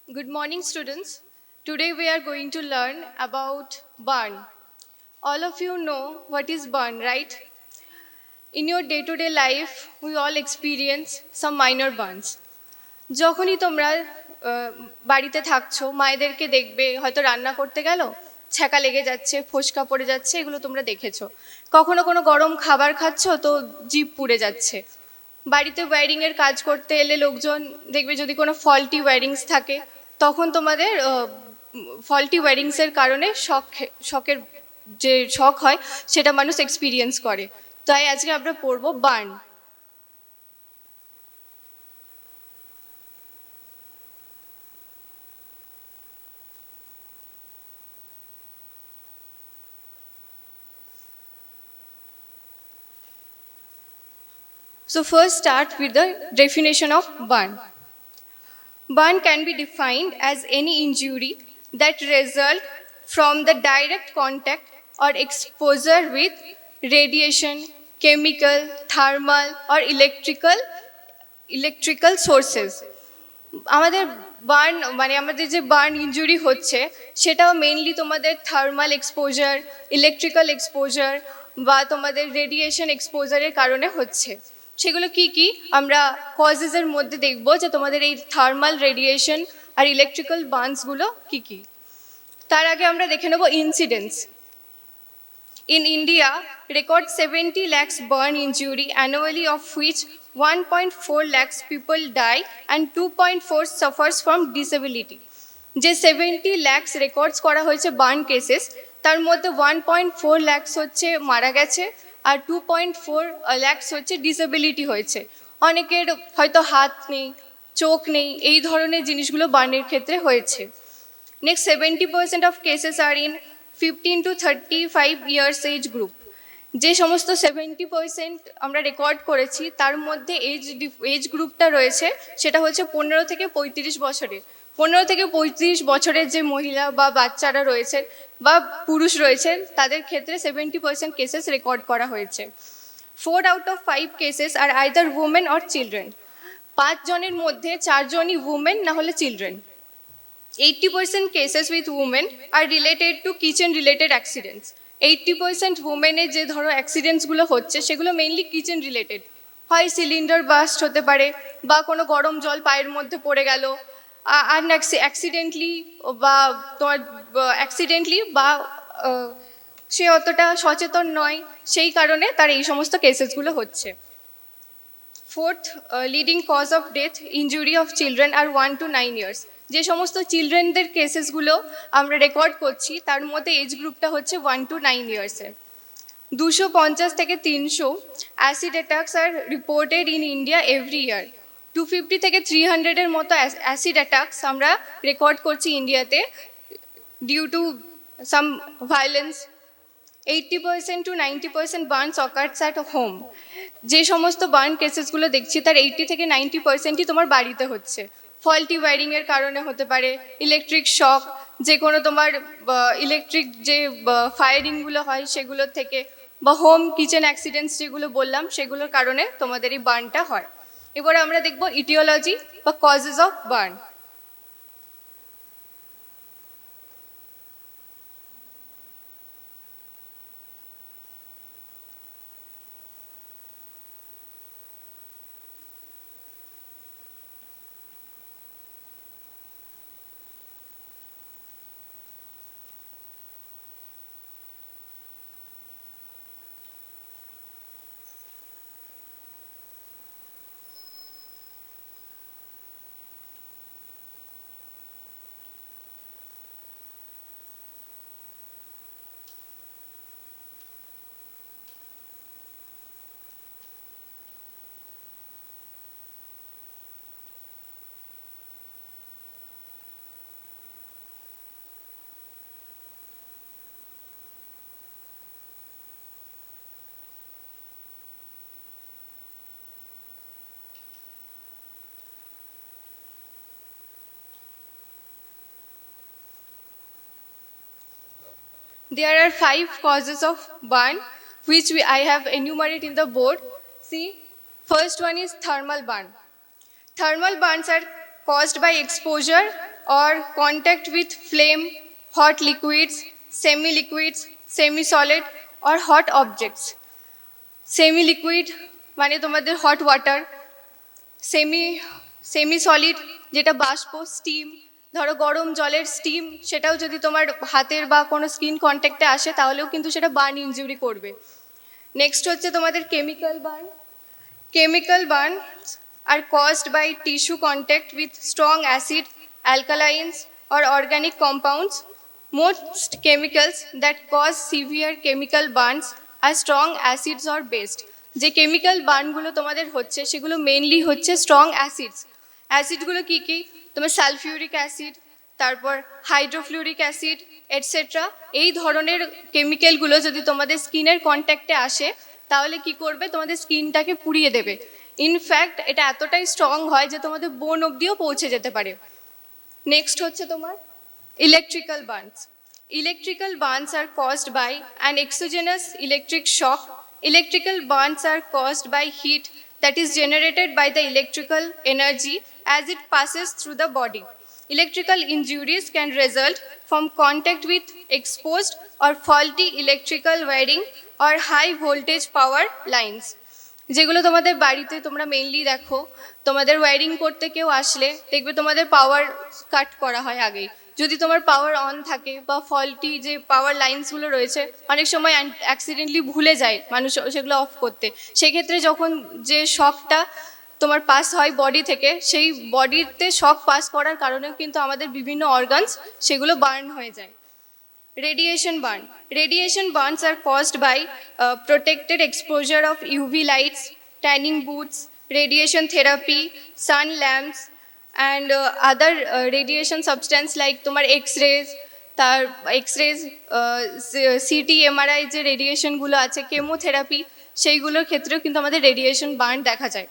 Good morning, students. Today we are going to learn about burn. All of you know what is burn, right? In your day-to-day life, we all experience some minor burns. যখনই তোমরা বাড়িতে থাকছো, মায়েদেরকে দেখবে হয়তো রান্না করতে গেল, ছ্যাঁকা লেগে যাচ্ছে, ফোসকা পড়ে যাচ্ছে, এগুলো তোমরা দেখেছো। কখনো কোনো গরম খাবার খাচ্ছো তো জিভ পুড়ে যাচ্ছে। বাড়িতে ওয়্যারিংয়ের কাজ করতে এলে লোকজন দেখবে যদি কোনো ফল্টি ওয়্যারিংস থাকে তখন তোমাদের ফল্টি ওয়্যারিংসের কারণে শকের যে শক হয় সেটা মানুষ এক্সপিরিয়েন্স করে। তাই আজকে আমরা পড়বো burn. So first start with the definition of burn. Burn can be defined as any injury that result from the direct contact or exposure with radiation, chemical, thermal or electrical sources. আমাদের burn আমাদের যে burn injury হচ্ছে সেটাও mainly তোমাদের thermal exposure, electrical exposure বা তোমাদের radiation এক্সপোজারের কারণে হচ্ছে। সেগুলো কি কি আমরা কজেসের মধ্যে দেখব যে তোমাদের এই থার্মাল, রেডিয়েশন আর ইলেকট্রিক্যাল বার্নসগুলো কি কি। তার আগে আমরা দেখে নেব incidents. In India, record 70 lakhs burn injury annually, of which 1.4 lakhs people die and 2.4 suffers from disability. যে 70 lakhs রেকর্ডস করা হয়েছে বার্ন কেসেস, তার মধ্যে 1.4 lakhs হচ্ছে মারা গেছে আর 2.4 lakhs হচ্ছে ডিসেবিলিটি হয়েছে। অনেকের হয়তো হাত নেই, চোখ নেই, এই ধরনের জিনিসগুলো বার্নের ক্ষেত্রে হয়েছে। Next 70% of cases are in 15 to 35 years age group. যে সমস্ত 70% আমরা রেকর্ড করেছি তার মধ্যে এজ গ্রুপটা রয়েছে সেটা হচ্ছে 15 থেকে 35 বছরের। 15 থেকে 35 বছরের যে মহিলা বা বাচ্চারা রয়েছেন বা পুরুষ রয়েছেন তাদের ক্ষেত্রে 70% কেসেস রেকর্ড করা হয়েছে। 4 out of 5 cases are either women or children. 5 জনের মধ্যে 4 জনই উমেন না হলে children. 80% cases with women are related to kitchen related accidents. 80% women-এর যে ধরো অ্যাক্সিডেন্টসগুলো হচ্ছে সেগুলো মেইনলি কিচেন রিলেটেড। হয় সিলিন্ডার বাস্ট হতে পারে বা কোনো গরম জল পায়ের মধ্যে পড়ে গেল আর অ্যাক্সিডেন্টলি বা সে অতটা সচেতন নয়, সেই কারণে তার এই সমস্ত কেসেসগুলো হচ্ছে। Fourth leading cause of death injury of children are 1 to 9 years। যে সমস্ত চিলড্রেনদের কেসেসগুলো আমরা রেকর্ড করছি তার মধ্যে এজ গ্রুপটা হচ্ছে 1 to 9 ইয়ার্সের। 250 থেকে 300 acid attacks are reported in India every year. 250 থেকে 300-এর মতো অ্যাসিড অ্যাটাকস আমরা রেকর্ড করছি ইন্ডিয়াতে due to some violence. 80% to 90% burns occurs at home. যে সমস্ত বার্ন কেসেসগুলো দেখছি তার 80 থেকে 90%ই তোমার বাড়িতে হচ্ছে। ফল্টি ওয়্যারিংয়ের কারণে হতে পারে, ইলেকট্রিক শক, যে কোনো তোমার ইলেকট্রিক যে ফায়ারিংগুলো হয় সেগুলোর থেকে, বা হোম কিচেন অ্যাক্সিডেন্টস যেগুলো বললাম সেগুলোর কারণে তোমাদের এই বার্নটা হয়। এবারে আমরা দেখব ইটিওলজি বা causes of burn. There are 5 causes of burn which I have enumerated in the board. See, first one is thermal burn. Thermal burns are caused by exposure or contact with flame, hot liquids, semi-liquids, semi-solid or hot objects. Semi-liquid মানে তোমাদের hot water, semi solid যেটা বাষ্প, steam, ধরো গরম জলের steam, সেটাও যদি তোমার হাতের বা কোনো স্কিন কন্ট্যাক্টে আসে তাহলেও কিন্তু সেটা বার্ন ইনজুরি করবে। নেক্সট হচ্ছে তোমাদের chemical burn. Chemical burns are caused by tissue contact with strong acid, alkalines or organic compounds. Most chemicals that cause severe chemical burns are strong acids or base. যে chemical বার্নগুলো তোমাদের হচ্ছে সেগুলো mainly হচ্ছে strong acids. অ্যাসিডগুলো কী কী? তোমার sulphuric acid, তারপর হাইড্রোফ্লুরিক acid etcetera. এই ধরনের কেমিক্যালগুলো যদি তোমাদের স্কিনের কন্ট্যাক্টে আসে তাহলে কি করবে? তোমাদের স্কিনটাকে পুড়িয়ে দেবে। ইনফ্যাক্ট এটা এতটাই স্ট্রং হয় যে তোমাদের বোন অবধিও পৌঁছে যেতে পারে। নেক্সট হচ্ছে তোমার electrical burns. Electrical burns are caused by an exogenous electric shock. Electrical burns are caused by heat that is generated by the electrical energy as it passes through the body. Electrical injuries can result from contact with exposed or faulty electrical wiring or high voltage power lines. যেগুলো তোমাদের বাড়িতে তোমরা mainly দেখো, তোমাদের wiring করতে কেউ আসলে দেখবে তোমাদের পাওয়ার কাট করা হয় আগেই। যদি তোমার পাওয়ার অন থাকে বা ফল্টি যে পাওয়ার লাইন্সগুলো রয়েছে, অনেক সময় অ্যাক্সিডেন্টলি ভুলে যায় মানুষ সেগুলো অফ করতে। সেক্ষেত্রে যখন যে শকটা তোমার পাস হয় বডি থেকে, সেই বডিতে শক পাস করার কারণেও কিন্তু আমাদের বিভিন্ন অর্গানস সেগুলো বার্ন হয়ে যায়। Radiation burn. Radiation burns are caused by protected exposure of UV lights, tanning booths, radiation therapy, sun lamps, and other radiation substance like তোমার X-rays, তার X-rays, CT, MRI যে রেডিয়েশনগুলো আছে, কেমোথেরাপি, সেইগুলোর ক্ষেত্রেও কিন্তু আমাদের রেডিয়েশন বার্ন দেখা যায়।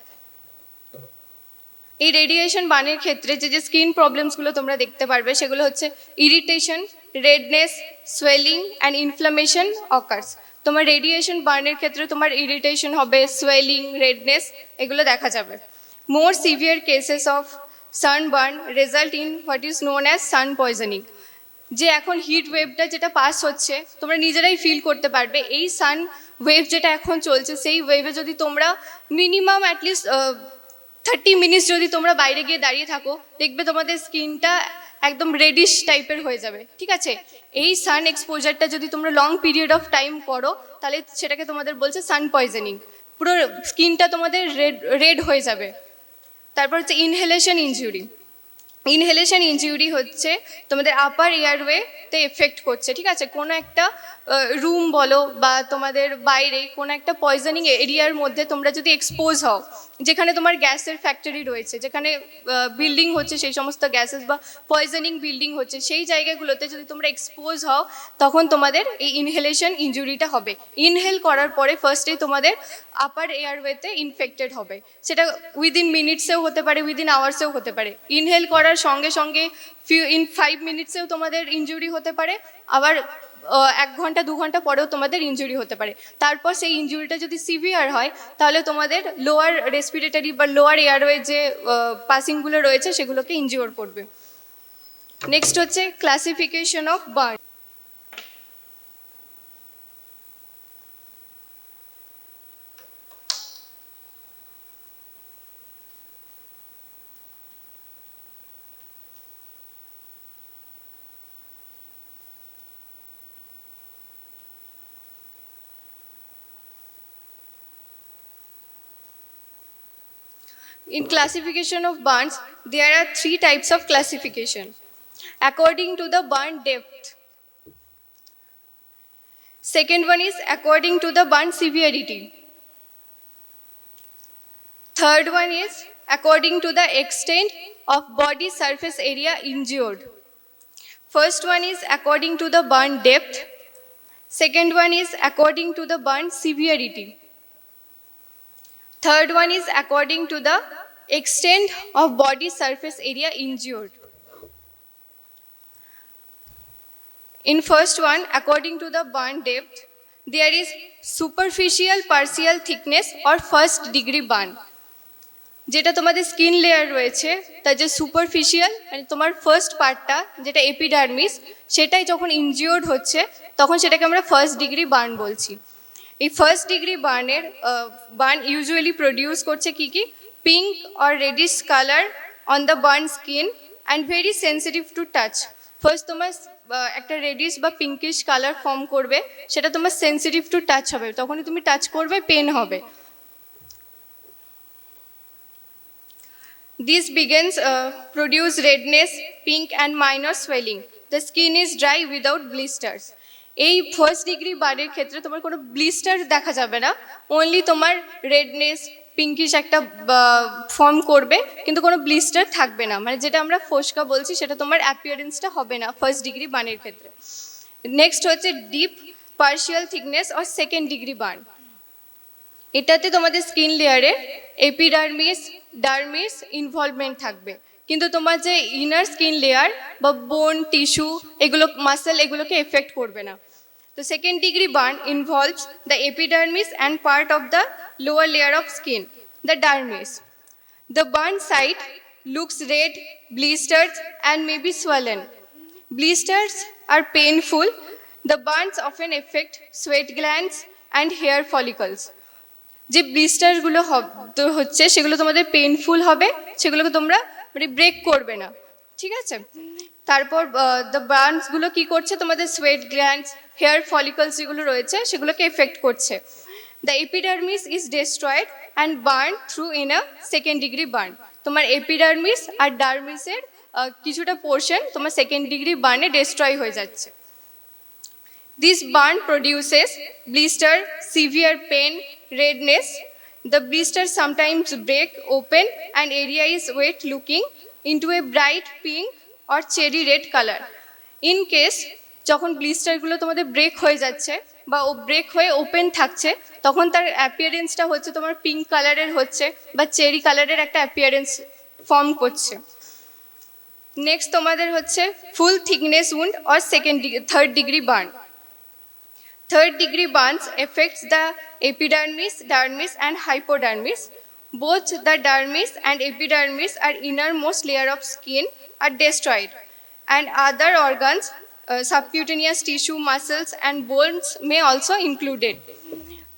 এই রেডিয়েশন বার্নের ক্ষেত্রে যে যে স্কিন প্রবলেমসগুলো তোমরা দেখতে পারবে সেগুলো হচ্ছে irritation, redness, swelling and inflammation occurs. তোমার রেডিয়েশন বার্নের ক্ষেত্রে তোমার ইরিটেশন হবে, সোয়েলিং, রেডনেস এগুলো দেখা যাবে। More severe cases of sunburn result in what is known as sun poisoning. যে এখন হিট ওয়েভটা যেটা পাস হচ্ছে তোমরা নিজেরাই ফিল করতে পারবে। এই সান ওয়েভ যেটা এখন চলছে সেই ওয়েভে যদি তোমরা মিনিমাম অ্যাটলিস্ট 30 মিনিটস যদি তোমরা বাইরে গিয়ে দাঁড়িয়ে থাকো, দেখবে তোমাদের স্কিনটা একদম রেডিশ টাইপের হয়ে যাবে। ঠিক আছে, এই সান এক্সপোজারটা যদি তোমরা লং পিরিয়ড অফ টাইম করো তাহলে সেটাকে তোমাদের বলছে সান পয়জনিং। পুরো স্কিনটা তোমাদের রেড হয়ে যাবে। তারপর হচ্ছে ইনহেলেশন ইনজুরি। ইনহেলেশন ইনজুরি হচ্ছে তোমাদের আপার এয়ারওয়েতে এফেক্ট করছে। ঠিক আছে, কোনো একটা রুম বলো বা তোমাদের বাইরে কোনো একটা পয়জনিং এরিয়ার মধ্যে তোমরা যদি এক্সপোজ হও, যেখানে তোমার গ্যাসের ফ্যাক্টরি রয়েছে, যেখানে বিল্ডিং হচ্ছে সেই সমস্ত গ্যাসেস বা পয়জনিং বিল্ডিং হচ্ছে, সেই জায়গাগুলোতে যদি তোমরা এক্সপোজ হও তখন তোমাদের এই ইনহেলেশন ইনজুরিটা হবে। ইনহেল করার পরে ফার্স্টেই তোমাদের আপার এয়ারওয়েতে ইনফেক্টেড হবে। সেটা উইদিন মিনিটসেও হতে পারে, উইদিন আওয়ার্সেও হতে পারে। ইনহেল করার সঙ্গে সঙ্গে 5 মিনিটসেও তোমাদের ইনজুরি হতে পারে, আবার 1 ঘন্টা 2 ঘন্টা পরেও তোমাদের ইনজুরি হতে পারে। তারপর সেই ইনজুরিটা যদি সিভিয়ার হয় তাহলে তোমাদের লোয়ার রেসপিরেটরি বা লোয়ার এয়ারওয়ে যে পাসিংগুলো রয়েছে সেগুলোকে ইনজিওর করবে। নেক্সট হচ্ছে classification of burn. In classification of burns, there are 3 types of classification according to the burn depth. Second one is according to the burn severity. Third one is according to the extent of body surface area injured. First one is according to the burn depth. Second one is according to the burn severity. Third one is according to the extent of body surface area injured. In first one, according to the burn depth, there is superficial partial thickness or first degree burn. যেটা তোমাদের skin layer রয়েছে তার যে superficial মানে তোমার first পার্টটা যেটা epidermis, সেটাই যখন ইনজিওর্ড হচ্ছে তখন সেটাকে আমরা ফার্স্ট ডিগ্রি বার্ন বলছি। এই first degree burn usually produce করছে কি কি, pink or radish colour on the burn skin and very sensitive to touch. First তোমার একটা রেডিশ বা পিঙ্কিশ কালার ফর্ম করবে, সেটা তোমার সেন্সিটিভ টু টাচ হবে, তখনই তুমি টাচ করবে পেন হবে। This begins produce redness, pink and minor swelling. The skin is dry without blisters. এই ফার্স্ট ডিগ্রি বার্নের ক্ষেত্রে তোমার কোনো ব্লিস্টার দেখা যাবে না, অনলি তোমার রেডনেস পিঙ্কিশ একটা ফর্ম করবে, কিন্তু কোনো ব্লিস্টার থাকবে না, মানে যেটা আমরা ফোস্কা বলছি সেটা তোমার অ্যাপিয়ারেন্সটা হবে না ফার্স্ট ডিগ্রি বার্নের ক্ষেত্রে। নেক্সট হচ্ছে deep partial thickness or second degree burn. এটাতে তোমাদের স্কিন লেয়ারে এপিডার্মিস ডার্মিস ইনভলভমেন্ট থাকবে, কিন্তু তোমার যে ইনার স্কিন লেয়ার বা বোন টিস্যু এগুলো মাসেল এগুলোকে এফেক্ট করবে না। তো second degree burn involves the epidermis and part of the lower layer of skin, the dermis. The burn site looks red, blisters and may be swollen. Blisters are painful. The burns often affect sweat glands and hair follicles. যে ব্লিস্টারগুলো হচ্ছে সেগুলো তোমাদের painful হবে, সেগুলোকে তোমরা মানে break করবে না, ঠিক আছে। তারপর দ্য বার্নসগুলো কী করছে, তোমাদের সোয়েট গ্ল্যান্ডস হেয়ার ফলিকলস যেগুলো রয়েছে সেগুলোকে এফেক্ট করছে। The epidermis is destroyed and burn through in a second degree burn. তোমার এপিডার্মিস আর ডার্মিসের কিছুটা পোর্শন তোমার সেকেন্ড ডিগ্রি বার্নে ডেস্ট্রয় হয়ে যাচ্ছে। This burn produces blister, severe pain, redness. The blisters sometimes break open and area is wet looking into a bright pink or cherry red color. In case যখন ব্লিস্টারগুলো তোমাদের break হয়ে যাচ্ছে বা ও break হয়ে open থাকছে, তখন তার অ্যাপিয়ারেন্সটা হচ্ছে তোমার পিঙ্ক কালারের হচ্ছে বা চেরি কালারের একটা অ্যাপিয়ারেন্স ফর্ম করছে। নেক্সট তোমাদের হচ্ছে full thickness wound or third degree burn. Third degree burns affects the epidermis, dermis and hypodermis. Both the dermis and epidermis are innermost layer of skin are destroyed, and other organs, subcutaneous tissue, muscles and bones may also included.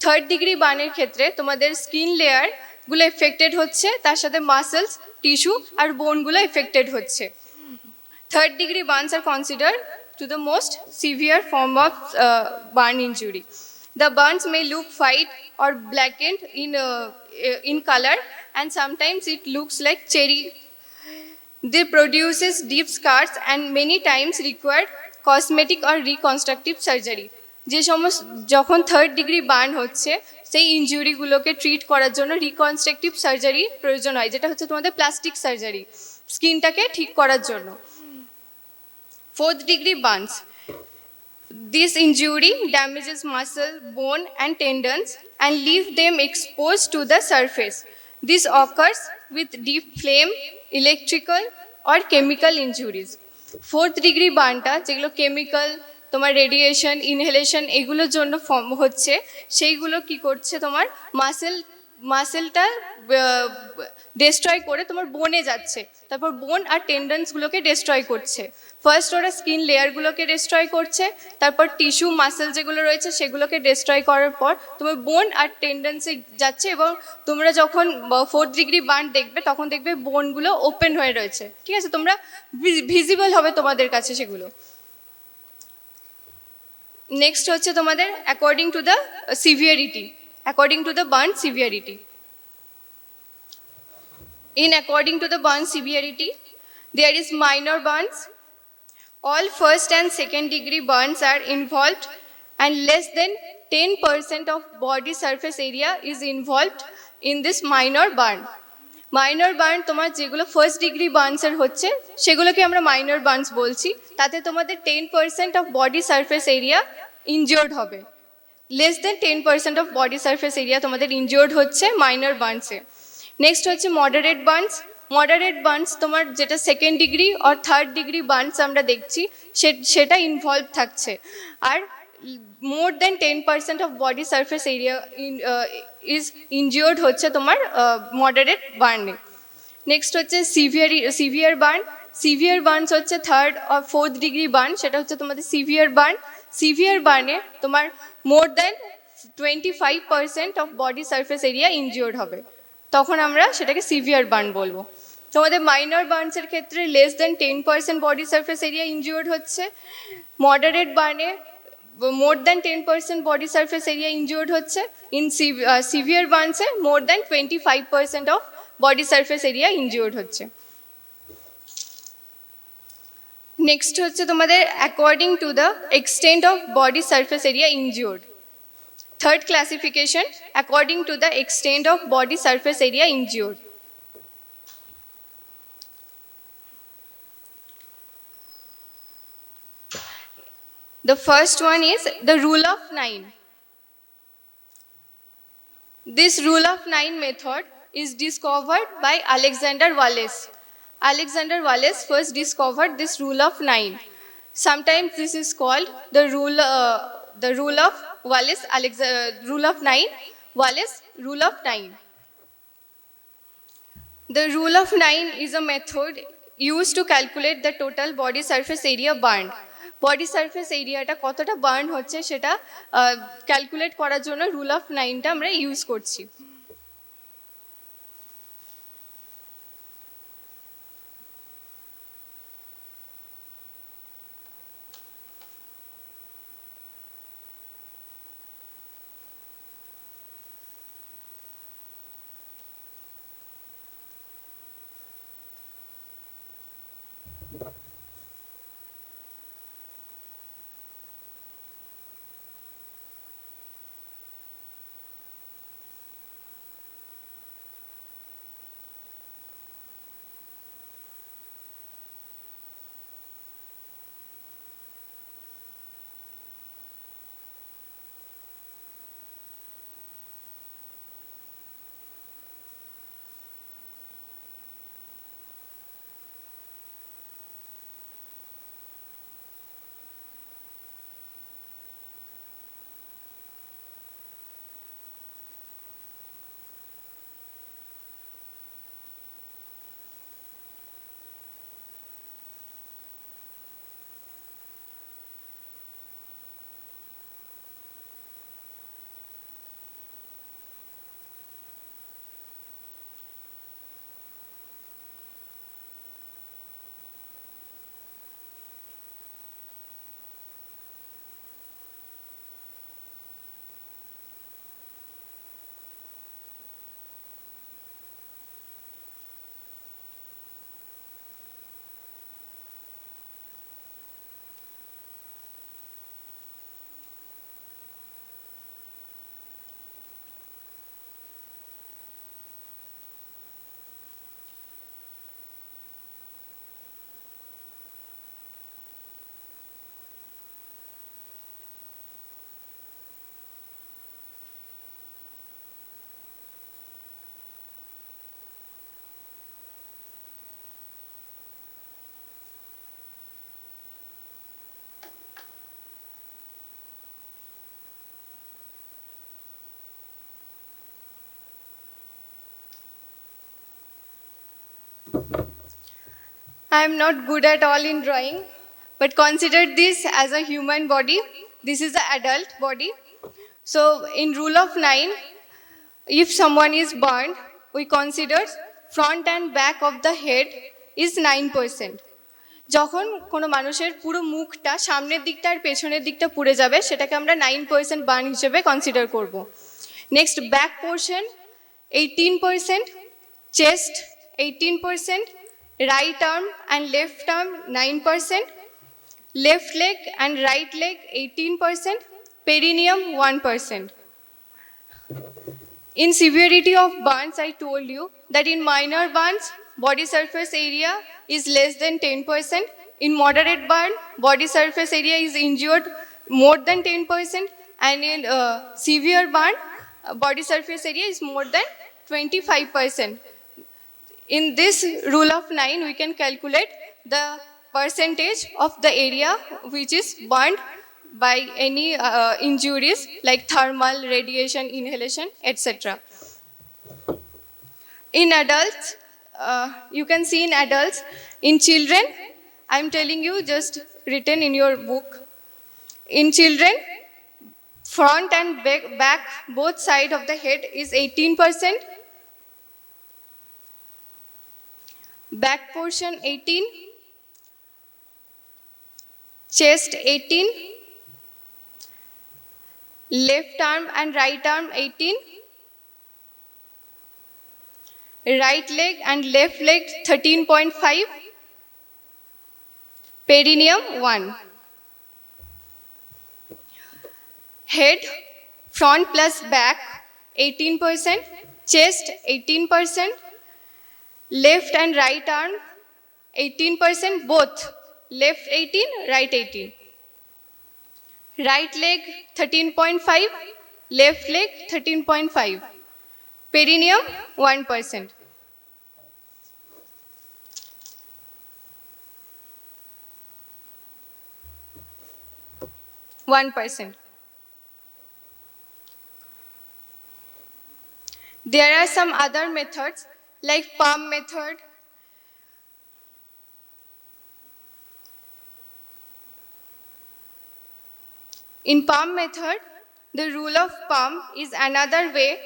Third degree burner ক্ষেত্রে তোমাদের skin layer গুলো affected হচ্ছে, তার সাথে muscles tissue আর বোনগুলো affected হচ্ছে। Third degree burns are considered to the most severe form of burn injury. The burns may look white or blackened in color, and sometimes it looks like cherry. They produces deep scars and many times require cosmetic or reconstructive surgery. যে সমস্ত যখন third degree burn হচ্ছে সেই ইনজুরিগুলোকে treat করার জন্য reconstructive surgery প্রয়োজন হয়, যেটা হচ্ছে তোমাদের প্লাস্টিক সার্জারি, স্কিনটাকে ঠিক করার জন্য। Fourth degree burns. This injury damages muscle, bone and tendons and leave them exposed to the surface. This occurs with deep flame, electrical or chemical injuries. Fourth degree বার্নটা যেগুলো কেমিক্যাল তোমার radiation inhalation এগুলোর জন্য form হচ্ছে, সেইগুলো কি করছে তোমার মাসেলটা destroy করে তোমার বোনে যাচ্ছে, তারপর বোন আর টেন্ডনসগুলোকে ডেস্ট্রয় করছে। ফার্স্ট ওরা স্কিন লেয়ারগুলোকে ডেস্ট্রয় করছে, তারপর টিস্যু মাসেল যেগুলো রয়েছে সেগুলোকে ডেস্ট্রয় করার পর তোমার বোন আর টেন্ডনসে যাচ্ছে, এবং তোমরা যখন ফোর্থ ডিগ্রি বার্ন দেখবে তখন দেখবে বোনগুলো ওপেন হয়ে রয়েছে, ঠিক আছে, তোমরা ভিজিবল হবে তোমাদের কাছে সেগুলো। নেক্সট হচ্ছে তোমাদের according to the severity, according to the burn severity. According to the burn severity, there is minor burns. All first and second degree burns are involved, and less than 10% of body surface area is involved in this minor burn. Minor burn তোমার যেগুলো first degree বার্নসের হচ্ছে সেগুলোকে আমরা minor Burns বলছি, তাতে তোমাদের 10% of body surface area injured হবে। Less than 10% of body surface area তোমাদের ইনজিওর্ড হচ্ছে মাইনর বার্নসে। নেক্সট হচ্ছে মডারেট বার্নস। মডারেট বার্নস তোমার যেটা সেকেন্ড ডিগ্রি আর থার্ড ডিগ্রি বার্নস আমরা দেখছি সেটা ইনভলভ থাকছে। আর more than 10% of body surface area is injured হচ্ছে তোমার moderate burn. নেক্সট হচ্ছে সিভিয়ার বার্ন। সিভিয়ার বার্নস হচ্ছে 3rd or 4th degree burn, সেটা হচ্ছে তোমাদের সিভিয়ার বার্ন। সিভিয়ার বার্নে তোমার মোর than 25% of body surface area injured হবে, তখন আমরা সেটাকে সিভিয়ার বার্ন বলবো। তোমাদের মাইনর বার্নসের ক্ষেত্রে less than 10% body surface area injured হচ্ছে। মডারেট বার্নে more than 10% body surface area injured হচ্ছে। ইন সিভিয়ার বার্নসে more than 25% of body surface area injured হচ্ছে। নেক্সট হচ্ছে তোমাদের according to the extent of body surface area injured. Third classification, according to the extent of body surface area injured. The first one is the rule of 9. This rule of 9 method is discovered by Alexander Wallace. Alexander Wallace first discovered this rule of 9. Sometimes this is called the rule of Wallace, rule of 9, Wallace rule of 9. The rule of 9 is a method used to calculate the total body surface area burned. Body surface এরিয়াটা কতটা burn হচ্ছে সেটা calculate করার জন্য rule of 9টা আমরা use করছি। I am not good at all in drawing, but consider this as a human body. This is the adult body. So in rule of 9, if someone is burned, we consider front and back of the head is 9%. যখন কোনো মানুষের পুরো মুখটা সামনের দিকটা আর পেছনের দিকটা পুড়ে যাবে সেটাকে আমরা 9% বার্ন হিসেবে কনসিডার করব। Next back portion 18%, chest 18%, right arm and left arm 9%, left leg and right leg 18%, perineum 1%. In severity of burns, I told you that in minor burns, body surface area is less than 10%. In moderate burn, body surface area is injured more than 10%. And in severe burn, body surface area is more than 25%. In this rule of 9, we can calculate the percentage of the area which is burned by any injuries like thermal, radiation, inhalation, etc. In adults, you can see in adults. In children, I'm telling you just written in your book. In children, front and back both side of the head is 18%, back portion 18, chest 18, left arm and right arm 18, right leg and left leg 13.5, perineum 1. Head, front plus back 18%, chest 18%, left and right arm 18%, both left 18, right 18. Right leg 13.5, left leg 13.5. Perineum 1%. There are some other methods like palm method. In palm method, the rule of palm is another way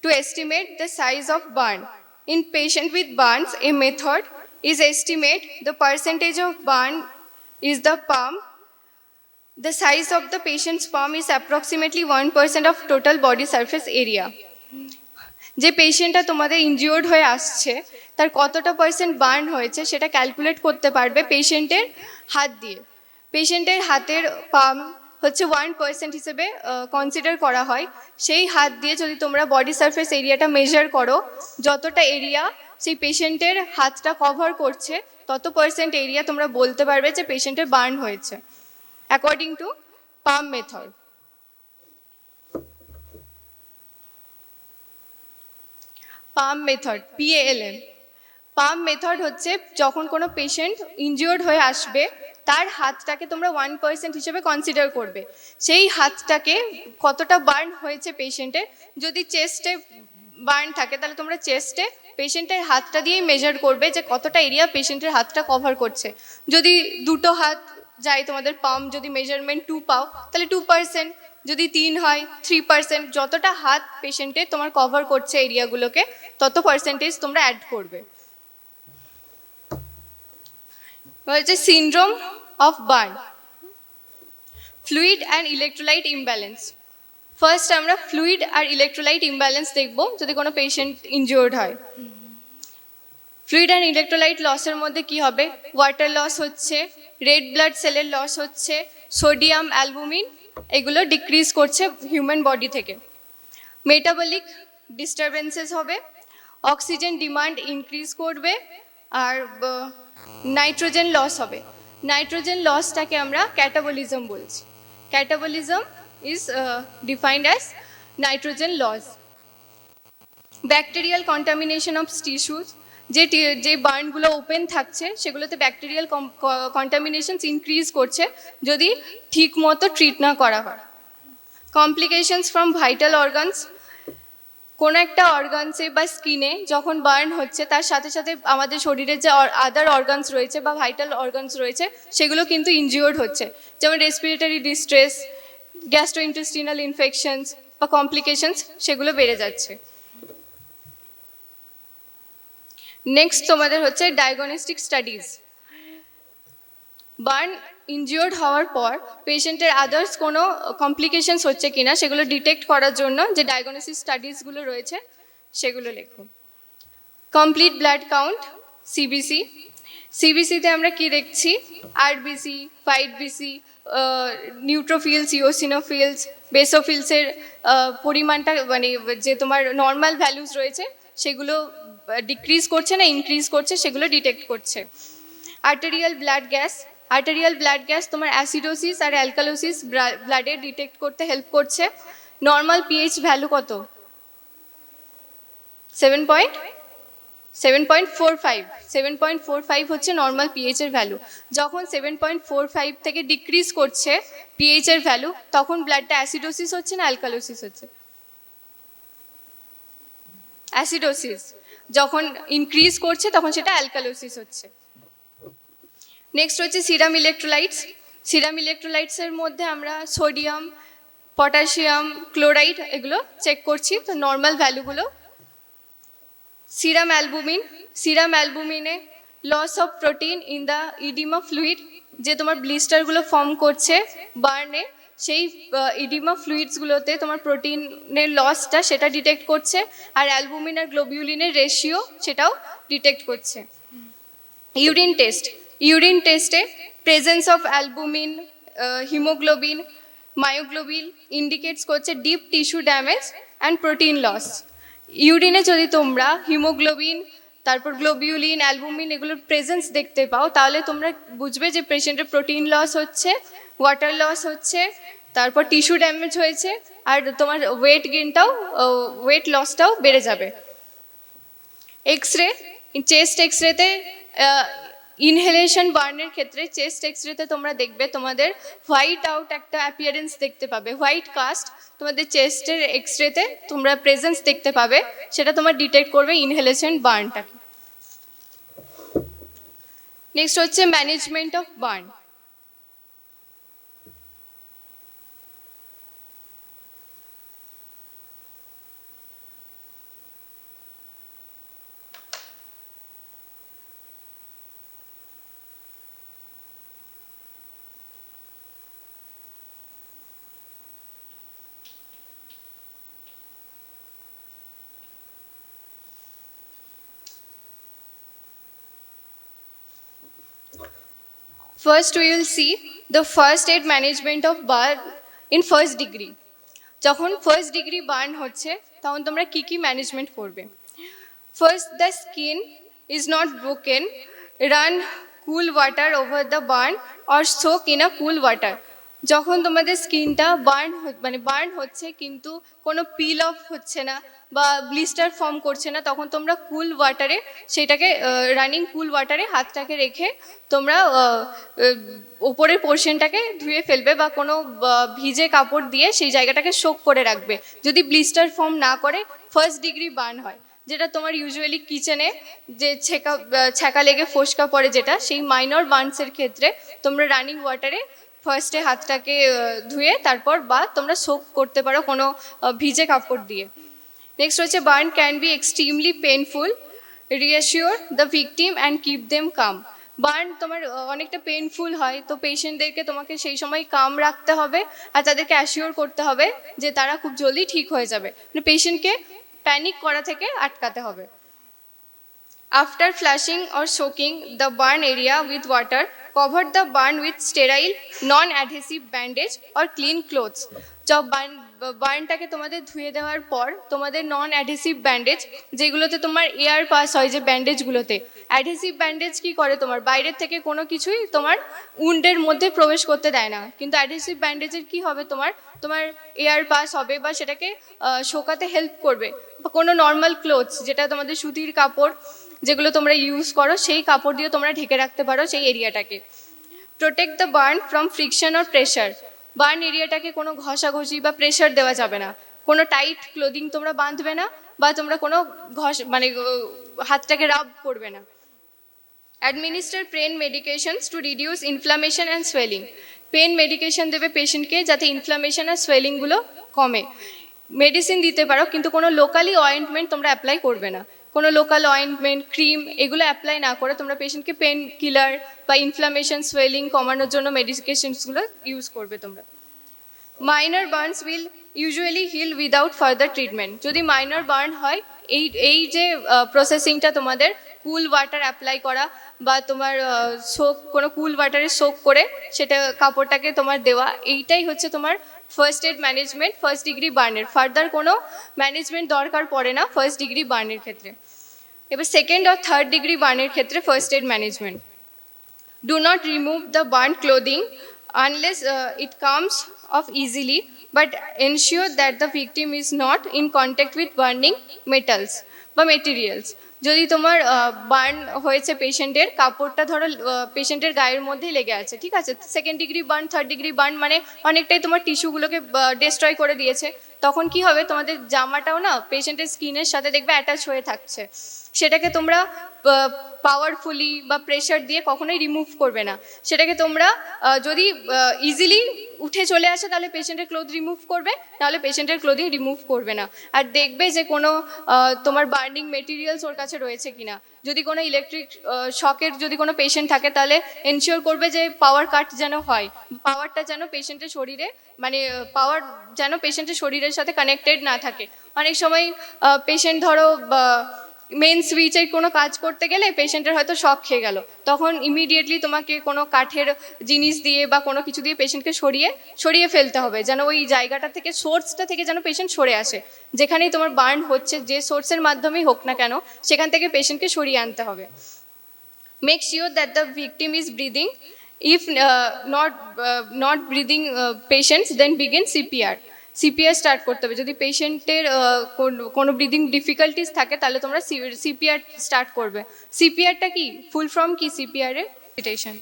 to estimate the size of burn. In patient with burns, a method is estimate the percentage of burn is the palm. The size of the patient's palm is approximately 1% of total body surface area. যে পেশেন্টটা তোমাদের injured হয়ে আসছে তার কতটা percent burn হয়েছে সেটা calculate করতে পারবে পেশেন্টের হাত দিয়ে। পেশেন্টের হাতের পাম হচ্ছে 1% হিসেবে কনসিডার করা হয়। সেই হাত দিয়ে যদি তোমরা বডি সারফেস এরিয়াটা মেজার করো, যতটা এরিয়া সেই পেশেন্টের হাতটা কভার করছে তত পার্সেন্ট এরিয়া তোমরা বলতে পারবে যে পেশেন্টের বার্ন হয়েছে according to palm method. Palm method, PALM। Palm method হচ্ছে যখন কোনো পেশেন্ট ইনজিওর্ড হয়ে আসবে তার হাতটাকে তোমরা 1% হিসেবে কনসিডার করবে। সেই হাতটাকে কতটা বার্ন হয়েছে পেশেন্টের, যদি চেস্টে বার্ন থাকে তাহলে তোমরা চেস্টে পেশেন্টের হাতটা দিয়েই মেজার করবে যে কতটা এরিয়া পেশেন্টের হাতটা কভার করছে। যদি দুটো হাত যায় তোমাদের পাম, যদি মেজারমেন্ট 2 পাও তাহলে 2%, যদি 3 হয় 3%, যতটা হাত পেশেন্টে তোমার কভার করছে এরিয়াগুলোকে তত পার্সেন্টেজ তোমরা অ্যাড করবে। হচ্ছে syndrome of burn, fluid and electrolyte imbalance. First আমরা ফ্লুইড আর ইলেকট্রোলাইট ইমব্যালেন্স দেখব যদি কোনো পেশেন্ট ইনজিওর্ড হয়। ফ্লুইড অ্যান্ড ইলেকট্রোলাইট লসের মধ্যে কি হবে? ওয়াটার লস হচ্ছে, রেড ব্লাড সেলের লস হচ্ছে, সোডিয়াম, অ্যালবুমিন এগুলো ডিক্রিজ করছে হিউম্যান বডি থেকে। মেটাবলিক ডিস্টারবেন্সেস হবে, অক্সিজেন ডিমান্ড ইনক্রিজ করবে, আর নাইট্রোজেন লস হবে। নাইট্রোজেন লসটাকে আমরা ক্যাটাবলিজম বলছি। Catabolism is defined as nitrogen loss. Bacterial contamination of tissues, যে বার্নগুলো ওপেন থাকছে সেগুলোতে ব্যাকটেরিয়াল কন্টামিনেশনস ইনক্রিজ করছে যদি ঠিক মতো ট্রিট না করা হয়। কমপ্লিকেশনস ফ্রম ভাইটাল অর্গানস, কোনো একটা অর্গানসে বা স্কিনে যখন বার্ন হচ্ছে তার সাথে সাথে আমাদের শরীরের যে আদার অর্গানস রয়েছে বা ভাইটাল অর্গানস রয়েছে সেগুলো কিন্তু ইনজিওর্ড হচ্ছে, যেমন রেসপিরেটরি ডিস্ট্রেস, গ্যাস্ট্রোইন্টেস্টিনাল ইনফেকশনস বা কমপ্লিকেশনস সেগুলো বেড়ে যাচ্ছে। নেক্সট তোমাদের হচ্ছে ডায়াগনস্টিক স্টাডিজ। বার্ন ইনজিওর্ড হওয়ার পর পেশেন্টের আদার্স কোনো কমপ্লিকেশনস হচ্ছে কিনা সেগুলো ডিটেক্ট করার জন্য যে ডায়াগনস্টিক স্টাডিজগুলো রয়েছে সেগুলো লেখো। Complete blood count, CBC. সিবিসিতে আমরা কি দেখছি? RBC, white BC, neutrophils, eosinophils, বেসোফিলসের পরিমাণটা মানে যে তোমার নর্মাল ভ্যালুস রয়েছে সেগুলো ডিক্রিজ করছে না ইনক্রিজ করছে সেগুলো ডিটেক্ট করছে। Arterial blood gas, arterial blood gas তোমার অ্যাসিডোসিস আর অ্যালকালোসিস ব্লাডে ডিটেক্ট করতে হেল্প করছে। নর্মাল পিএইচ ভ্যালু কত? 7.45 7.45 হচ্ছে নর্মাল পিএইচ এর ভ্যালু। যখন 7.45 থেকে ডিক্রিজ করছে পিএইচ এর ভ্যালু, তখন ব্লাডটা অ্যাসিডোসিস হচ্ছে না অ্যালকালোসিস হচ্ছে? অ্যাসিডোসিস। যখন ইনক্রিজ করছে তখন সেটা অ্যালকালোসিস হচ্ছে। নেক্সট হচ্ছে সিরাম ইলেকট্রোলাইটস। সিরাম ইলেকট্রোলাইটসের মধ্যে আমরা সোডিয়াম, পটাশিয়াম, ক্লোরাইড এগুলো চেক করছি। তো নর্মাল ভ্যালুগুলো। সিরাম অ্যালবুমিন, সিরাম অ্যালবুমিনে loss of protein in the oedema fluid, যে তোমার ব্লিস্টারগুলো ফর্ম করছে বার্নে, সেই ইডিমা ফ্লুইডসগুলোতে তোমার প্রোটিনের লসটা সেটা ডিটেক্ট করছে। আর অ্যালবুমিন আর গ্লোবিউলিনের রেশিও সেটাও ডিটেক্ট করছে। ইউরিন টেস্ট, ইউরিন টেস্টে presence of albumin, haemoglobin, myoglobin indicates করছে deep tissue damage and protein loss. ইউরিনে যদি তোমরা হিমোগ্লোবিন, তারপর গ্লোবিউলিন, অ্যালবুমিন এগুলোর প্রেজেন্স দেখতে পাও, তাহলে তোমরা বুঝবে যে পেশেন্টের প্রোটিন লস হচ্ছে, ওয়াটার লস হচ্ছে, তারপর টিস্যু ড্যামেজ হয়েছে, আর তোমার ওয়েট গেইনটাও, ওয়েট লসটাও বেড়ে যাবে। এক্সরে, চেস্ট এক্সরেতে ইনহেলেশন বার্নের ক্ষেত্রে চেস্ট এক্সরেতে তোমরা দেখবে তোমাদের হোয়াইট আউট একটা অ্যাপিয়ারেন্স দেখতে পাবে, হোয়াইট কাস্ট তোমাদের চেস্টের এক্সরেতে তোমরা প্রেজেন্স দেখতে পাবে, সেটা তোমার ডিটেক্ট করবে ইনহেলেশন বার্নটাকে। নেক্সট হচ্ছে management of burn. First we will see the first aid management of burn in first degree. যখন ফার্স্ট ডিগ্রি বার্ন হচ্ছে তখন তোমরা কি কি ম্যানেজমেন্ট করবে? First, the skin is not broken, run cool water over the burn or soak in a cool water. যখন তোমাদের স্কিনটা বার্ন হচ্ছে কিন্তু কোনো পিল অফ হচ্ছে না বা ব্লিস্টার ফর্ম করছে না, তখন তোমরা কুল ওয়াটারে সেটাকে রানিং কুল ওয়াটারে হাতটাকে রেখে তোমরা ওপরের পোর্শনটাকে ধুয়ে ফেলবে বা কোনো ভিজে কাপড় দিয়ে সেই জায়গাটাকে সোক করে রাখবে, যদি ব্লিস্টার ফর্ম না করে ফার্স্ট ডিগ্রি বার্ন হয়। যেটা তোমার ইউজুয়ালি কিচেনে যে ছ্যাঁকা লেগে ফোসকা পড়ে, যেটা সেই মাইনর বার্নসের ক্ষেত্রে তোমরা রানিং ওয়াটারে ফার্স্টে হাতটাকে ধুয়ে তারপর বা তোমরা সোক করতে পারো কোনো ভিজে কাপড় দিয়ে। নেক্সট হচ্ছে burn can be extremely painful, reassure the victim and keep them calm. Burn তোমার অনেকটা পেনফুল হয়, তো পেশেন্টদেরকে তোমাকে সেই সময় কাম রাখতে হবে আর তাদেরকে অ্যাসিওর করতে হবে যে তারা খুব জলদি ঠিক হয়ে যাবে, মানে পেশেন্টকে প্যানিক করা থেকে আটকাতে হবে। After flashing or soaking the burn area with water, cover the burn with sterile non-adhesive bandage or clean clothes. বার্নটাকে তোমাদের ধুয়ে দেওয়ার পর তোমাদের নন অ্যাডহেসিভ ব্যান্ডেজ, যেগুলোতে তোমার এয়ার পাস হয়, যে ব্যান্ডেজগুলোতে অ্যাডহেসিভ ব্যান্ডেজ কি করে, তোমার বাইরের থেকে কোনো কিছুই তোমার উন্ডের মধ্যে প্রবেশ করতে দেয় না, কিন্তু অ্যাডহেসিভ ব্যান্ডেজের কি হবে, তোমার এয়ার পাস হবে বা সেটাকে শোকাতে হেল্প করবে। বা কোনো নর্মাল ক্লোথস, যেটা তোমাদের সুতির কাপড় যেগুলো তোমরা ইউজ করো, সেই কাপড় দিয়ে তোমরা ঢেকে রাখতে পারো সেই এরিয়াটাকে। Protect the burn from friction or pressure. Burn এরিয়াটাকে কোনো ঘষাঘষি বা প্রেশার দেওয়া যাবে না, কোনো টাইট ক্লোদিং তোমরা বাঁধবে না বা তোমরা কোনো হাতটাকে রাব করবে না। Administer pain medications to reduce inflammation and swelling. Pain medication দেবে পেশেন্টকে যাতে ইনফ্লামেশন আর সোয়েলিংগুলো কমে। মেডিসিন দিতে পারো, কিন্তু কোনো লোকালি অয়েন্টমেন্ট তোমরা অ্যাপ্লাই করবে না, কোনো লোকাল অয়েন্টমেন্ট, ক্রিম এগুলো অ্যাপ্লাই না করে তোমরা পেশেন্টকে পেন কিলার বা ইনফ্লামেশন সোয়েলিং কমানোর জন্য মেডিকেশনসগুলো ইউজ করবে তোমরা। Minor burns will usually heal without further treatment. যদি মাইনর বার্ন হয়, এই যে প্রসেসিংটা তোমাদের কুল ওয়াটার অ্যাপ্লাই করা বা তোমার কোনো কুল ওয়াটারে সোক করে সেটা কাপড়টাকে তোমার দেওয়া, এইটাই হচ্ছে তোমার first aid management first degree বার্নের। ফার্দার কোনো ম্যানেজমেন্ট দরকার পড়ে না ফার্স্ট ডিগ্রি বার্নের ক্ষেত্রে। এবার সেকেন্ড আর থার্ড ডিগ্রি বার্নের ক্ষেত্রে first aid management. Do not remove the burn clothing unless it comes off easily, but ensure that the victim is not in contact with burning metals বা materials. যদি তোমার burn হয়েছে পেশেন্টের, কাপড়টা ধরো পেশেন্টের গায়ের মধ্যেই লেগে আছে, ঠিক আছে, 2nd degree burn 3rd degree burn মানে অনেকটাই তোমার টিস্যুগুলোকে ডিস্ট্রয় করে দিয়েছে, তখন কি হবে, তোমাদের জামাটাও না পেশেন্টের স্কিনের সাথে দেখবে অ্যাটাচ হয়ে থাকছে, সেটাকে তোমরা পাওয়ারফুলি বা প্রেশার দিয়ে কখনোই রিমুভ করবে না। সেটাকে তোমরা যদি ইজিলি উঠে চলে আসে তাহলে পেশেন্টের ক্লোথ রিমুভ করবে, নাহলে পেশেন্টের ক্লোদিং রিমুভ করবে না। আর দেখবে যে কোনো তোমার বার্নিং মেটেরিয়ালস ওর কাছে রয়েছে কিনা। যদি কোনো ইলেকট্রিক শকের যদি কোনো পেশেন্ট থাকে তাহলে এনশিওর করবে যে পাওয়ার কাট যেন হয়, পাওয়ারটা যেন পেশেন্টের শরীরে মানে পাওয়ার যেন পেশেন্টের শরীরের সাথে কানেক্টেড না থাকে। অনেক সময় পেশেন্ট ধরো মেন সুইচে কোনো কাজ করতে গেলে পেশেন্টের হয়তো শক খেয়ে গেল, তখন ইমিডিয়েটলি তোমাকে কোনো কাঠের জিনিস দিয়ে বা কোনো কিছু দিয়ে পেশেন্টকে সরিয়ে ফেলতে হবে, যেন ওই জায়গাটা থেকে সোর্সটা থেকে যেন পেশেন্ট সরে আসে। যেখানেই তোমার বার্ন হচ্ছে, যে সোর্সের মাধ্যমেই হোক না কেন, সেখান থেকে পেশেন্টকে সরিয়ে আনতে হবে। Make sure that the victim is breathing, if not breathing patients then begin CPR. CPR start করতে হবে। যদি পেশেন্টের কোনো ব্রিদিং ডিফিকাল্টিস থাকে তাহলে তোমরা সিপিআর স্টার্ট করবে। সিপিআরটা কি, ফুল ফর্ম কি সিপিআরের? রিসিটেশন।